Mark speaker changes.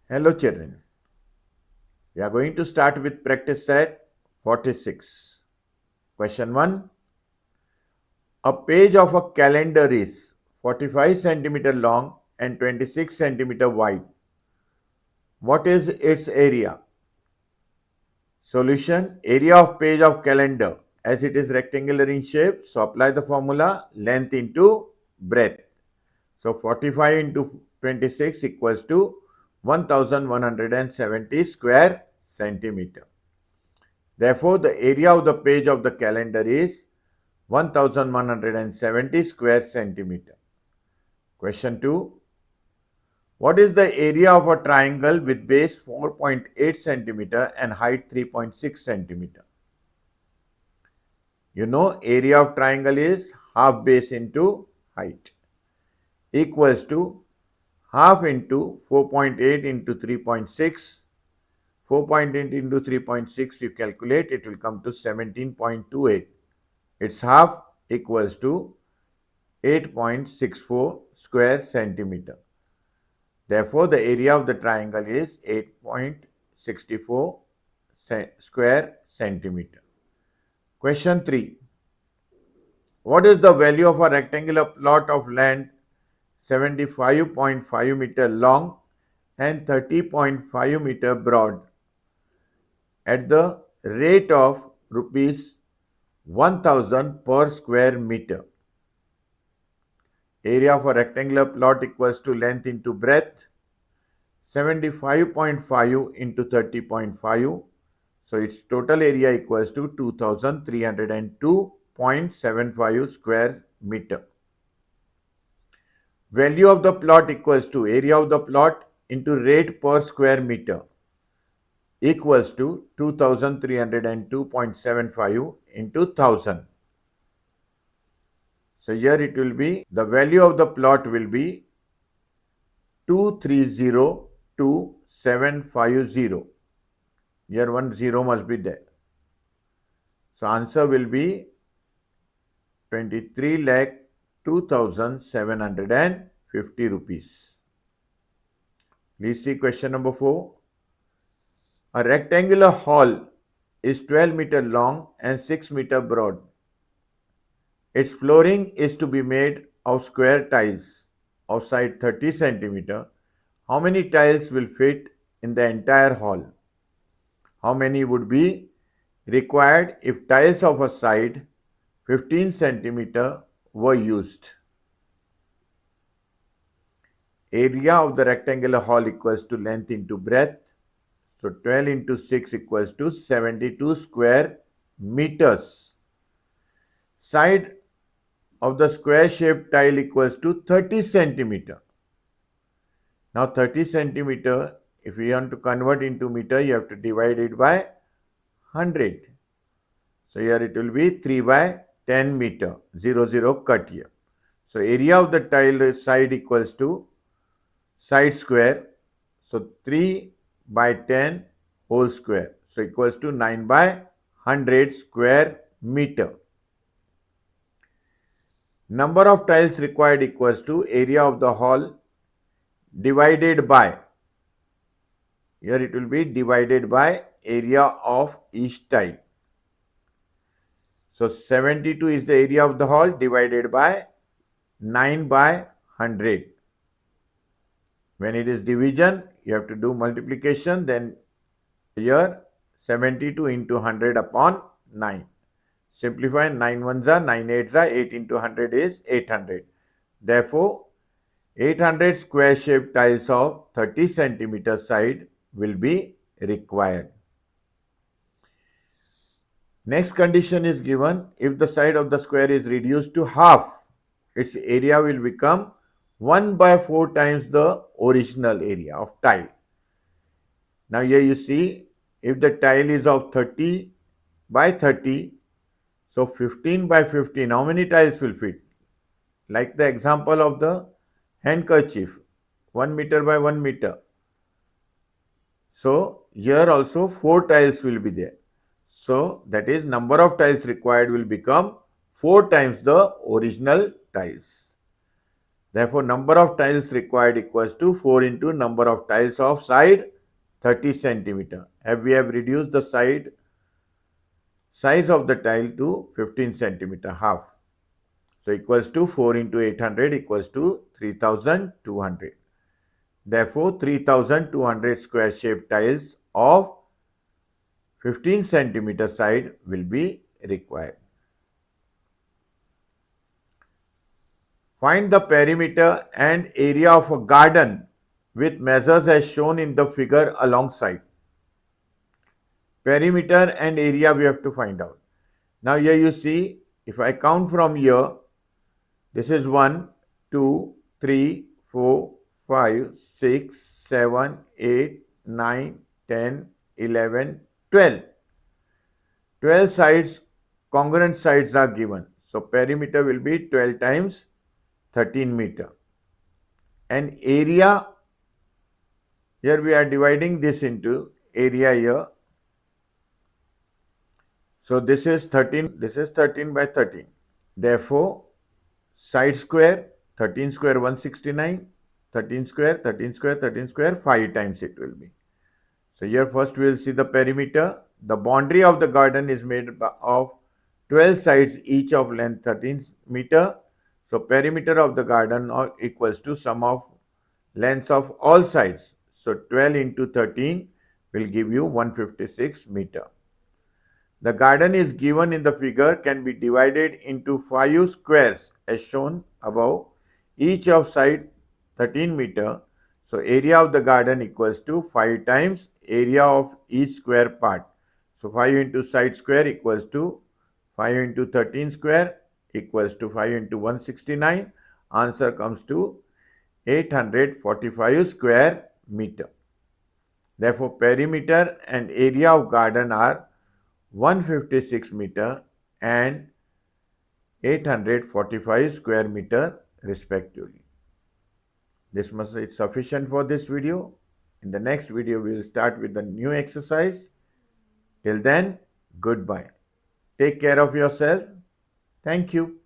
Speaker 1: Hello children, we are going to start with practice set 46. Question 1. A page of a calendar is 45 centimeter long and 26 centimeter wide. What is its area? Solution: area of page of calendar, as it is rectangular in shape, so apply the formula length into breadth. So 45 into 26 equals to 1170 square centimeter. Therefore, the area of the page of the calendar is 1170 square centimeter. Question 2. What is the area of a triangle with base 4.8 centimeter and height 3.6 centimeter? You know, area of triangle is half base into height equals to half into 4.8 into 3.6. 4.8 into 3.6 you calculate, it will come to 17.28. Its half equals to 8.64 square centimeter. Therefore, the area of the triangle is 8.64 square centimeter. Question 3. What is the value of a rectangular plot of land 75.5 meter long and 30.5 meter broad at the rate of rupees 1000 per square meter? Area of a rectangular plot equals to length into breadth, 75.5 into 30.5. So its total area equals to 2302.75 square meter. Value of the plot equals to area of the plot into rate per square meter equals to 2302.75 into 1000. So here it will be, the value of the plot will be 2302750. Here one zero must be there. So answer will be 23,02,750 rupees. Please see question number 4. A rectangular hall is 12 meter long and 6 meter broad. Its flooring is to be made of square tiles of side 30 centimeter. How many tiles will fit in the entire hall? How many would be required if tiles of a side 15 centimeter were used? Area of the rectangular hall equals to length into breadth. So 12 into 6 equals to 72 square meters. Side of the square shaped tile equals to 30 centimeter. Now 30 centimeter, if you want to convert into meter, you have to divide it by 100. So here it will be 3 by 10 meter, 0 cut here. So area of the tile side equals to side square. So 3 by 10 whole square. So equals to 9 by 100 square meter. Number of tiles required equals to area of the hall divided by, here it will be divided by area of each tile. So 72 is the area of the hall divided by 9 by 100. When it is division, you have to do multiplication, then here 72 into 100 upon 9. Simplify, 9 ones are 9 eights are 8 into 100 is 800. Therefore, 800 square shaped tiles of 30 centimeter side will be required. Next condition is given, if the side of the square is reduced to half, its area will become 1 by 4 times the original area of tile. Now here you see, if the tile is of 30 by 30, so 15 by 15, how many tiles will fit? Like the example of the handkerchief, 1 meter by 1 meter. So here also 4 tiles will be there. So that is, number of tiles required will become 4 times the original tiles. Therefore, number of tiles required equals to 4 into number of tiles of side 30 centimeter. We have reduced the size of the tile to 15 centimeter, half. So equals to 4 into 800 equals to 3200. Therefore, 3200 square shaped tiles of 15 centimeter side will be required. Find the perimeter and area of a garden with measures as shown in the figure alongside. Perimeter and area we have to find out. Now here you see, if I count from here, this is 1, 2, 3, 4, 5, 6, 7, 8, 9, 10, 11, 12. 12 sides, congruent sides are given. So perimeter will be 12 times 13 meter. And area, here we are dividing this into area here. So this is 13 by 13. Therefore, side square, 13 square 169, 13 square, 13 square, 13 square, 5 times it will be. So here first we will see the perimeter. The boundary of the garden is made of 12 sides, each of length 13 meter. So perimeter of the garden equals to sum of lengths of all sides. So 12 into 13 will give you 156 meter. The garden is given in the figure can be divided into 5 squares as shown above, each of side 13 meter. So area of the garden equals to 5 times area of each square part. So 5 into side square equals to 5 into 13 square equals to 5 into 169. Answer comes to 845 square meter. Therefore, perimeter and area of garden are 156 meter and 845 square meter respectively. This must be sufficient for this video. In the next video, we will start with the new exercise. Till then, goodbye. Take care of yourself. Thank you.